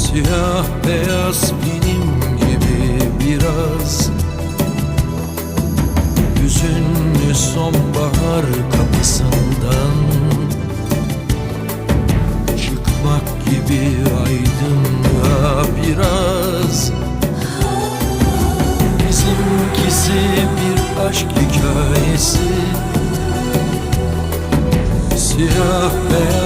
Siyah beyaz benim gibi biraz, hüzünlü sonbahar kapısından çıkmak gibi aydınlığa biraz. Bizimkisi bir aşk hikayesi, siyah beyaz